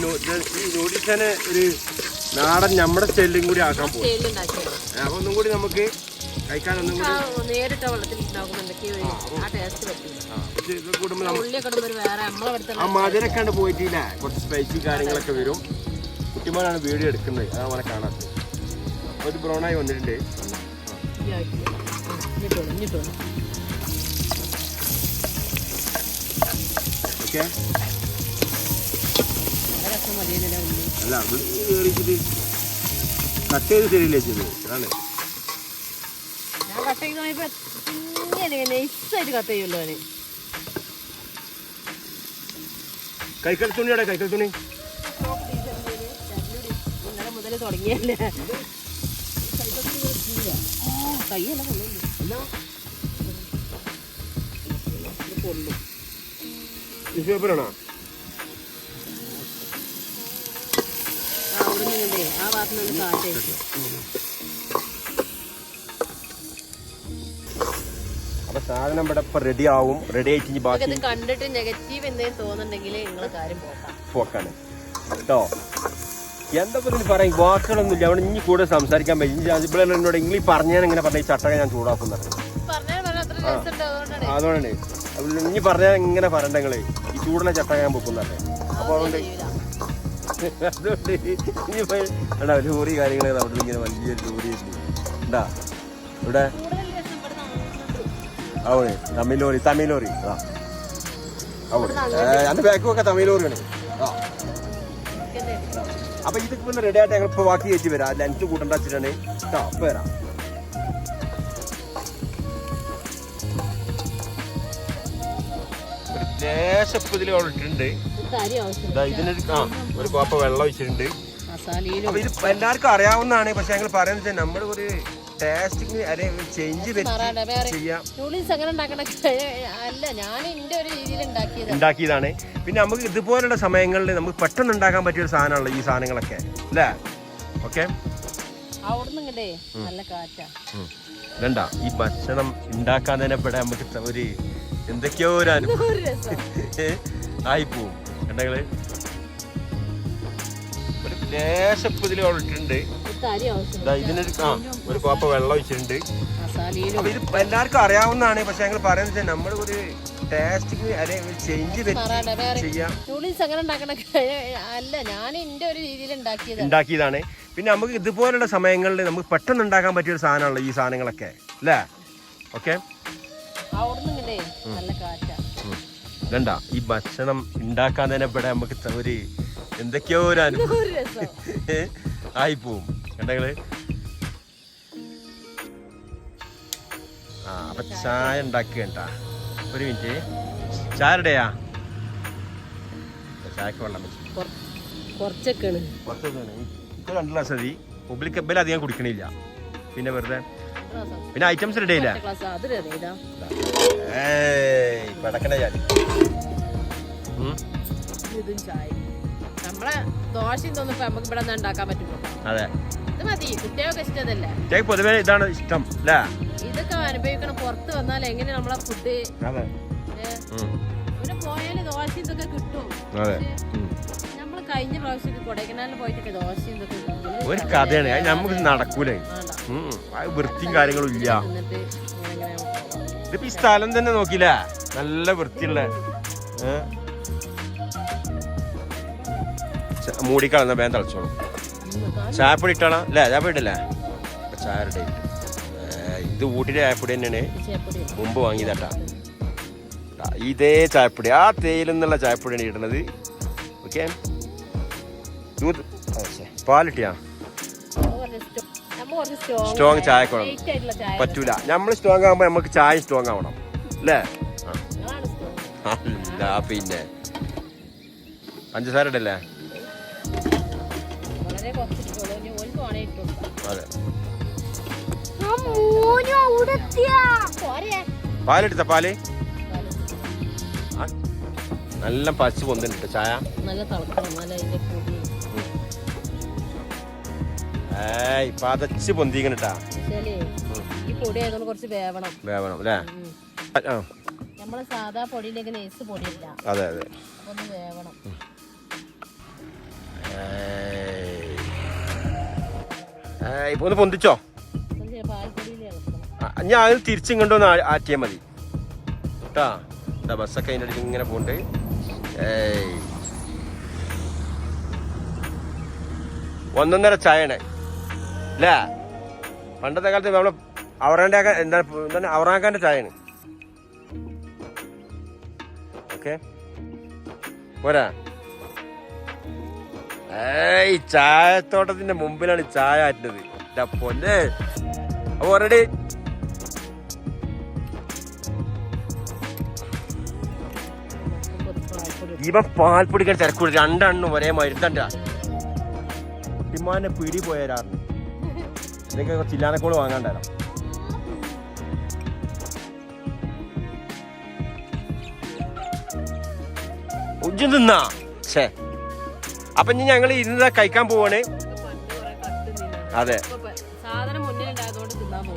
നൂഡിൽസിനെ ഒരു നാടൻ നമ്മുടെ സ്റ്റൈലും കൂടി ആക്കാൻ പോകും. അപ്പൊ ഒന്നും കൂടി നമുക്ക് കഴിക്കാൻ ഒന്നും കൂടി നേരിട്ട വെള്ളത്തിൽ ആ മധുരൊക്കെ കണ്ട് പോയിട്ടില്ല. കുറച്ച് സ്പൈസി കാര്യങ്ങളൊക്കെ വരും. കുട്ടിമാരാണ് വീഡിയോ എടുക്കുന്നത്, അതാണ് അവനെ കാണാത്തത്. ഒരു ബ്രൗണായി വന്നിട്ടുണ്ട്. ഓക്കെ അല്ല കയറിച്ചിട്ട് കട്ട് ചെയ്ത് ശരിയല്ലേ ചെയ്ത്. അതാണ് ഞാൻ കട്ട് ചെയ്ത് നൈസായിട്ട് കട്ട് ചെയ്യുമല്ലോ അവന്. കൈക്കൽ തുണിയോടെ കൈക്കൽ തുണി ഇന്നലെ മുതൽ തുടങ്ങിയല്ലേ. കയ്യല്ല കൊള്ളും. ടിഷ്യൂ പേപ്പറാണോ? അവിടുന്ന് ആ ഭാഗത്ത് നിന്ന് കാറ്റേ. അപ്പൊ സാധനം ഇവിടെ ഇപ്പൊ റെഡി ആവും. റെഡി ആയിട്ട് ബാക്കി കണ്ടിട്ട് നെഗറ്റീവ് എന്തെങ്കിലും തോന്നുന്നുണ്ടെങ്കിൽ നിങ്ങളെ കാര്യം പോക്കാണ് കേട്ടോ. എന്താ ഇതിന് പറയും, വാക്കുകളൊന്നുമില്ല. അവിടെ ഇനി കൂടെ സംസാരിക്കാൻ പറ്റും. ഇവിടെ എന്നോട് ഇംഗ്ലീഷ് പറഞ്ഞാൽ ഇങ്ങനെ പറഞ്ഞ ഈ ചട്ടക ഞാൻ ചൂടാക്കുന്നത്. അതുകൊണ്ടാണ് ഇനി പറഞ്ഞാൽ ഇങ്ങനെ പറയണ്ട നിങ്ങള് ഈ ചൂടിനെ ചട്ടക ഞാൻ പൊക്കുന്നല്ലേ. അപ്പൊ അതുകൊണ്ട് ഇനി ലോറി കാര്യങ്ങൾ അവിടെ ഇങ്ങനെ വലിയൊരു ലോറി ഉണ്ടാ ഇവിടെ. അവിടെ തമിഴ് ലോറി ആ അവിടെ എന്റെ ബാക്കൊക്കെ തമിഴ് ലോറിയാണ്. അപ്പൊ ഇതൊക്കെ റെഡി ആയിട്ട് ഞങ്ങൾ ഇപ്പൊ ബാക്കി കയറ്റി വരാം. ലെൻസ് കൂട്ടണ്ട വെച്ചിട്ടാണ് കേട്ടോ. അപ്പൊ വരാം. ലേശപ്പ് ഇതിൽ ഇട്ടിട്ടുണ്ട്. ഇതിനൊരു ഒരു കോപ്പ വെള്ളം ഒഴിച്ചിട്ടുണ്ട്. അപ്പൊ ഇത് എല്ലാവർക്കും അറിയാവുന്നതാണ്. പക്ഷെ ഞങ്ങൾ പറയുന്നത് വെച്ചാൽ നമ്മൾ ഒരു ടേസ്റ്റിങ് ചേഞ്ച് ഉണ്ടാക്കിയതാണ്. പിന്നെ നമുക്ക് ഇതുപോലുള്ള സമയങ്ങളിൽ നമുക്ക് പെട്ടെന്ന് ഉണ്ടാക്കാൻ പറ്റിയ ഒരു സാധനമാണല്ലോ ഈ സാധനങ്ങളൊക്കെ അല്ലേ. ഓക്കെ അവിടുന്ന് നല്ല കാറ്റാ. വേണ്ട ഈ ഭക്ഷണം ഉണ്ടാക്കാൻ തന്നെ ഇവിടെ നമുക്ക് ഒരു എന്തൊക്കെയോ ഒരു അനുഭവം ആയിപ്പോവും കണ്ടങ്ങള്. ഒരു ലേശപ്പതിൽ ഇട്ടിട്ടുണ്ട്. ഇതിനൊരു ഒരു കോപ്പ വെള്ളം ഒഴിച്ചിട്ടുണ്ട്. അപ്പൊ ഇത് എല്ലാവർക്കും അറിയാവുന്നതാണ്. പക്ഷെ ഞങ്ങൾ പറയുന്നത് വെച്ചാൽ നമ്മൾ ഒരു ടേസ്റ്റിങ് അല്ലെങ്കിൽ ചേഞ്ച് ചെയ്യാം ഉണ്ടാക്കിയതാണ്. പിന്നെ നമുക്ക് ഇതുപോലുള്ള സമയങ്ങളിൽ നമുക്ക് പെട്ടെന്ന് ഉണ്ടാക്കാൻ പറ്റിയ ഒരു സാധനമാണല്ലോ ഈ സാധനങ്ങളൊക്കെ അല്ലേ. ഓക്കെ വേണ്ട ഈ ഭക്ഷണം ഉണ്ടാക്കാൻ തന്നെ ഇവിടെ നമുക്ക് ഒരു എന്തൊക്കെയോ ഒരു അനുഭവം ആയിപ്പോവും കണ്ടങ്ങള്. അപ്പൊ ചായ ഉണ്ടാക്കിയണ്ട. ഒരു മിനിറ്റ്, ചായ റെഡിയാ? ചായക്ക് വെള്ളം കുറച്ചൊക്കെയാണ്. ഇപ്പൊ 2 ഗ്ലാസ് മതി. പബ്ലിക് എബ്ബൽ അധികം കുടിക്കണില്ല. പിന്നെ വെറുതെ പിന്നെ ഐറ്റംസ് റെഡി ആയില്ല. പടക്കണ നമ്മളെ ദോശയും തോന്നുമ്പോ നമുക്ക് ഇവിടെ ഉണ്ടാക്കാൻ പറ്റുമോ? അതെ, ഇത് മതി. കുട്ടികൾക്ക് ഇഷ്ടതല്ലേ? പൊതുവെ ഇതാണ് ഇഷ്ടം അല്ലേ? ഇതൊക്കെ അനുഭവിക്കണം. പുറത്ത് വന്നാൽ എങ്ങനെ നമ്മളെ ഫുഡ് പിന്നെ പോയാല് ദോശ ഇതൊക്കെ കിട്ടും. നമ്മള് കഴിഞ്ഞ പ്രാവശ്യം കൊടൈക്കനാലിൽ പോയിട്ടൊക്കെ ദോശ ഇതൊക്കെ ഒരു കഥയാണ്. നമുക്ക് നടക്കൂലേ, വൃത്തിയും കാര്യങ്ങളും ഇല്ല. ഇതിപ്പോ ഈ സ്ഥലം തന്നെ നോക്കില്ല, നല്ല വൃത്തിയുള്ള മൂടിക്കളന്ന വേഗം തളിച്ചോളും. ചായപ്പൊടി ഇട്ടാണോ? അല്ലേ ചായപ്പൊടി ഇട്ടല്ലേ? ചായ റെഡി. ഇത് ഊട്ടിയുടെ ചായപ്പൊടി തന്നെയാണ്, മുമ്പ് വാങ്ങിയതാട്ടാ. ഇതേ ചായപ്പൊടി, ആ തേയിലെന്നുള്ള ചായപ്പൊടിയാണ് ഇടുന്നത്. ഓക്കെ, പാലിട്ടിയാ സ്ട്രോങ് ചായ പറ്റൂല. നമ്മൾ സ്ട്രോങ് ആകുമ്പോ നമുക്ക് ചായ സ്ട്രോങ് ആവണം അല്ലേ? അല്ല പിന്നെ പഞ്ചസാര ഇടല്ലേ? അതെ, പാലെടുത്ത പാല് നല്ല പച്ച പൊന്തിട്ട് ചായ പതച്ച് പൊന്തിക്കണട്ടാ. വേവണം അല്ലേ? നമ്മളെ സാധാ പൊടിയിലേക്ക് നൈസ് പൊടിയില്ല. അതെ അതെ, ഒന്ന് വേവണം. ഇപ്പൊ ഒന്ന് പൊന്തിച്ചോ. ഞാൻ അത് തിരിച്ചിങ്ങോട്ടൊന്ന് ആറ്റിയാ മതി കേട്ടാ. എന്താ ബസ്സൊക്കെ അതിൻ്റെ അടുത്ത് ഇങ്ങനെ പോണ്ട്. ഒന്നൊന്നര ചായയാണ് അല്ലേ? പണ്ടത്തെ കാലത്ത് നമ്മള് അവറാൻ്റെ എന്താണ് അവറാക്കാൻ്റെ ചായയാണ്. ഓക്കെ പോരാ. ചായത്തോട്ടത്തിന്റെ മുമ്പിലാണ് ചായ ആറ്റുന്നത്. പൊന്നെ അപ്പൊ ഓൾറെഡി ഇവൻ പാൽപ്പൊടിക്കാൻ തിരക്കൂടി. 2 എണ്ണം ഒരേ മരുത്തണ്ട. കുട്ടിമാനെ പിടി പോയാരാണ്. ഇതൊക്കെ ചില്ലാനക്കോള് വാങ്ങാണ്ടായിരുന്നു. ഉജ്ജം തിന്നാ ഛേ. അപ്പൊ ഇനി ഞങ്ങൾ ഇരുന്ന് കഴിക്കാൻ പോവാണ്. അതെ,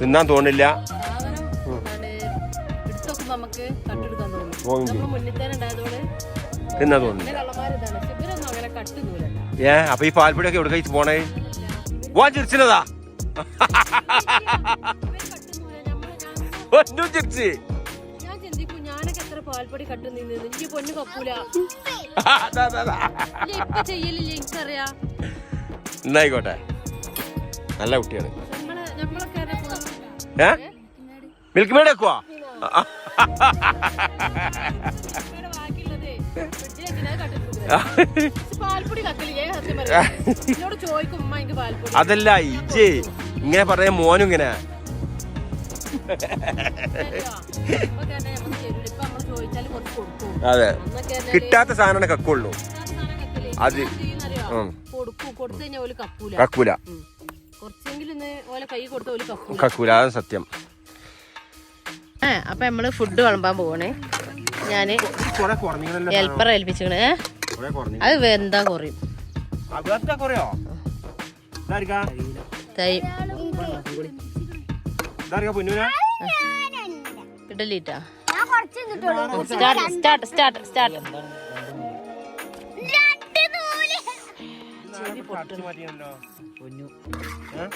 തിന്നാൻ തോന്നില്ല. തിന്നാൻ തോന്നില്ല. അപ്പൊ ഈ പാൽപ്പൊടിയൊക്കെ എവിടെ കഴിച്ച് പോണേ? വാ ചിരിച്ചിനതാ ഒന്നും ചിരിച്ച് പാൽപ്പൊടി പൊന്നു കപ്പൂല എന്നായിക്കോട്ടെ. നല്ല കുട്ടിയാണ്. മിൽക്ക് മേഡ് വെക്കുവാ? അതല്ല ഇജ് ഇങ്ങനെ പറഞ്ഞ മോനും ഇങ്ങനെ അതെ കിട്ടാത്ത സാധനം കക്കുള്ളൂ. അത് കക്കൂല, കക്കൂല. അത് സത്യം. അപ്പൊ നമ്മള് ഫുഡ് വിളമ്പാൻ പോവണേ. ഞാന് ഹെൽപ്പറെ ഏൽപ്പിച്ചിക്കണേ. അത് എന്താ കുറയും ഇതറിയാ പൊന്നൂന ഇഡലിട്ടാ ഞാൻ കുറച്ച് നിന്നിട്ടുള്ളൂ. സ്റ്റാർട്ട് സ്റ്റാർട്ട് സ്റ്റാർട്ട് പൊന്നു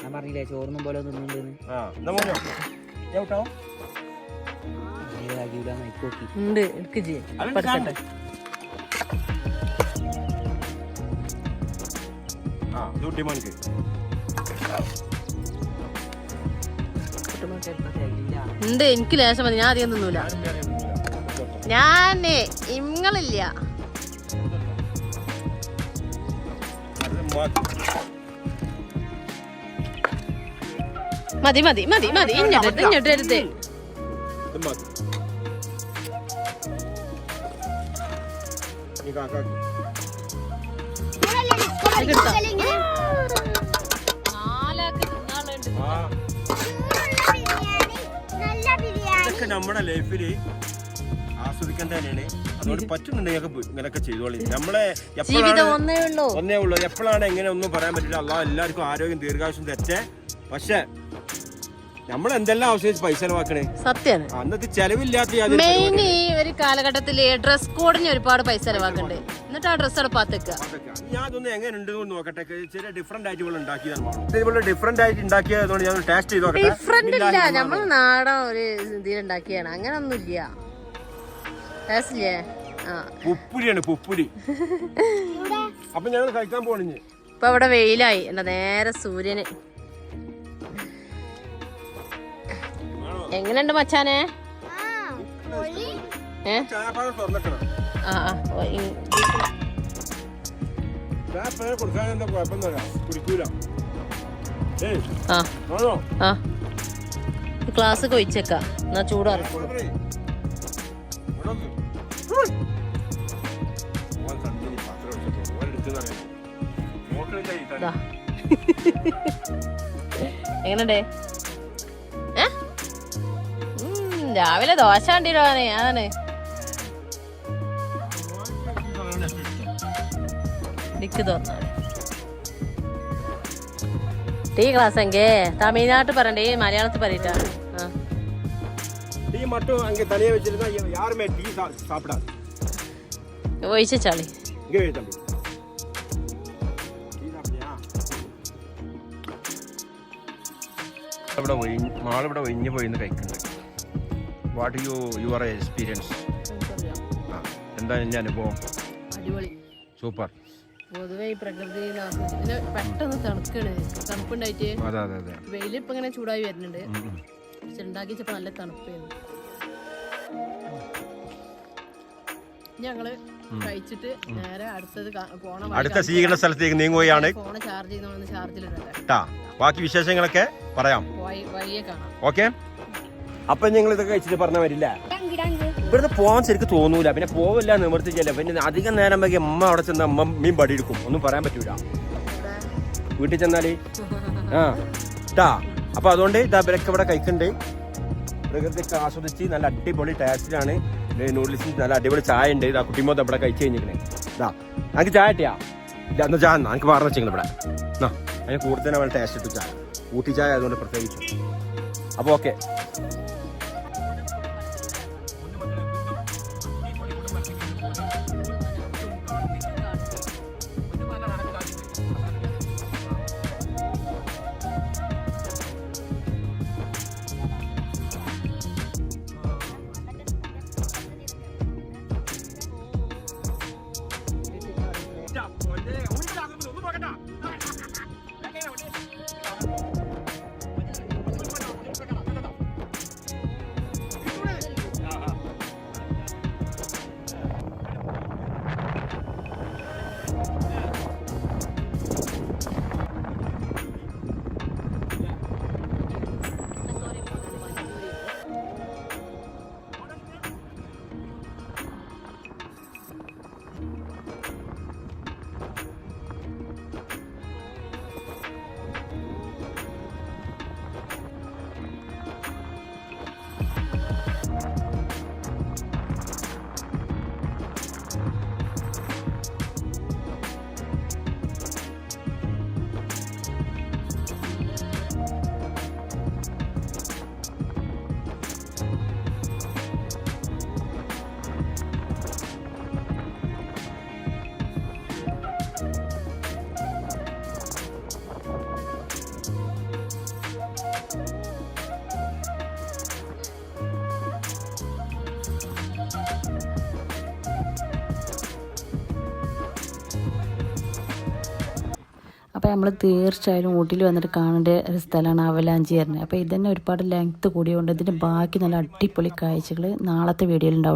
ഞാൻ പറഞ്ഞില്ലേ ചോറിനും പോലെ തിന്നുണ്ടെന്ന് നയിക്കോക്കി ഉണ്ട് എടുക്ക് ചെയ്യ് പഠിക്കട്ടെ ഉണ്ട് എനിക്ക് ലേശം മതി ഞാൻ അധികം തിന്നൂല ഞാനേ ഇങ്ങളില്ല മതി മതി മതി മതി ഇങ്ങോട്ട് ഇങ്ങോട്ട് എടുത്ത് ഇതൊക്കെ നമ്മുടെ ലൈഫില് ആസ്വദിക്കാൻ തന്നെയാണ്. അതുകൊണ്ട് പറ്റുന്നുണ്ടെങ്കിൽ ഇങ്ങനെയൊക്കെ ചെയ്തോളി. നമ്മളെ ഒന്നേ ഉള്ളൂ. എപ്പോഴാണ് എങ്ങനെ ഒന്നും പറയാൻ പറ്റില്ല. അള്ളാഹ് എല്ലാവർക്കും ആരോഗ്യം ദീർഘായുസ്സും തെറ്റേ. പക്ഷെ നമ്മൾ എന്തെല്ലാം ആവശ്യം പൈസ ചെലവാക്കണേ. സത്യാണ്. അന്നത്തെ ചെലവില്ലാത്ത മെയിൻ ഈ ഒരു കാലഘട്ടത്തില് ഡ്രസ് കോഡിന് ഒരുപാട് പൈസ ചെലവാക്കണ്ടേ. എന്നിട്ട് ആ ഡ്രസ് എടുപ്പാത്തേക്ക. ഞാൻ അതൊന്നും എങ്ങനെ ഉണ്ടെന്ന് നോക്കട്ടെ. ചെറിയ ഡിഫറെന്റ് ആയിട്ട് ഉണ്ടാക്കിയതാണ്. ഡിഫറെന്റ് ആയിട്ട് ഉണ്ടാക്കിയതുകൊണ്ട് ഞാൻ ടേസ്റ്റ് ചെയ്ത് നോക്കട്ടെ. ഡിഫറെന്റ് ഇല്ല, നമ്മൾ നാടൻ ഒരു ഇതിൽ ഉണ്ടാക്കിയാണ്. അങ്ങനെ ഒന്നും ഇല്ല. ടേസ്റ്റ് ഇല്ലേ? പുപ്പുരിയാണ് പുപ്പുരി. അപ്പൊ ഞങ്ങൾ കഴിക്കാൻ പോണിഞ്ഞ്. ഇപ്പൊ ഇവിടെ വെയിലായി. എന്താ നേരെ സൂര്യന്. എങ്ങനെയുണ്ട് മച്ചാനെ? ക്ലാസ് കൊയിച്ചേക്ക എന്നാ ചൂടാറിക്കോളൂ. എങ്ങനെയുണ്ടേ? രാവിലെ ദോശ കണ്ടിരുവാനേ. അതാണ് ഡിക്ക് തോന്നാണ്. ടീ ക്ലാസ് എങ്കേ തമിഴ്നാട്ട് പറയണ്ടേ, മലയാളത്തിൽ പറയട്ടാ. ഒഴിച്ചാളി മാളിവിടെ ഒഴിഞ്ഞു പോയിന്ന് കഴിക്കുന്നുണ്ട്. What your experience? എന്താണ് എന്റെ അനുഭവം? അടിപൊളി, സൂപ്പർ. പൊതുവെ ഈ പ്രകൃതി പെട്ടെന്ന് തണുപ്പുണ്ടായിട്ട് വെയിലിപ്പോ ഇങ്ങനെ ചൂടായി വരുന്നുണ്ട്. പക്ഷെ ഉണ്ടാക്കിച്ചപ്പോ നല്ല തണുപ്പായിരുന്നു. ഞങ്ങള് കഴിച്ചിട്ട് നേരെ അടുത്ത സ്വീകരണ സ്ഥലത്തേക്ക് നീങ്ങുകയാണ്. ഫോണ് ചാർജ് ചെയ്യുന്ന ചാർജിലിടട്ടെ. ബാക്കി വിശേഷങ്ങളൊക്കെ പറയാം. വഴിയെ കാണാം. ഓക്കെ. അപ്പൊ ഞങ്ങൾ ഇതൊക്കെ കഴിച്ചിട്ട് പറഞ്ഞ വരില്ല. ഇവിടുന്ന് പോകാൻ ശരിക്കും തോന്നൂല. പിന്നെ പോവില്ല, നിവർത്തിച്ചില്ല. പിന്നെ അധികം നേരം വൈകി അമ്മ അവിടെ ചെന്ന് അമ്മ മീൻ പടി എടുക്കും. ഒന്നും പറയാൻ പറ്റൂല വീട്ടിൽ ചെന്നാല്. അപ്പൊ അതുകൊണ്ട് ഇവരൊക്കെ ഇവിടെ കഴിക്കണ്ട്. പ്രകൃതിയൊക്കെ ആസ്വദിച്ച് നല്ല അടിപൊളി ടേസ്റ്റിലാണ്. നൂഡിൽസിന് നല്ല അടിപൊളി ചായ ഉണ്ട്. ഇതാ കുട്ടിമോത്ത് ഇവിടെ കഴിച്ചു കഴിഞ്ഞിരിക്കണേ. ഇതാ എനിക്ക് ചായ കിട്ടിയാ എന്നാ ചായ എനിക്ക് പറഞ്ഞു വെച്ചിങ്ങനെ ഇവിടെ. അതിന് കൂടുതൽ അവൾ ടേസ്റ്റ് ഇട്ടു ചായ. ഊട്ടി ചായ അതുകൊണ്ട് പ്രത്യേകിച്ചു. അപ്പോൾ ഓക്കെ. അപ്പോൾ നമ്മൾ തീർച്ചയായും ഊട്ടിയിൽ വന്നിട്ട് കാണേണ്ട ഒരു സ്ഥലമാണ് അവലാഞ്ചി പറഞ്ഞത്. അപ്പോൾ ഇതന്നെ ഒരുപാട് ലെങ്ത്ത് കൂടിയതുകൊണ്ട് ഇതിൻ്റെ ബാക്കി നല്ല അടിപൊളി കാഴ്ചകൾ നാളത്തെ വീഡിയോയിൽ ഉണ്ടാവും.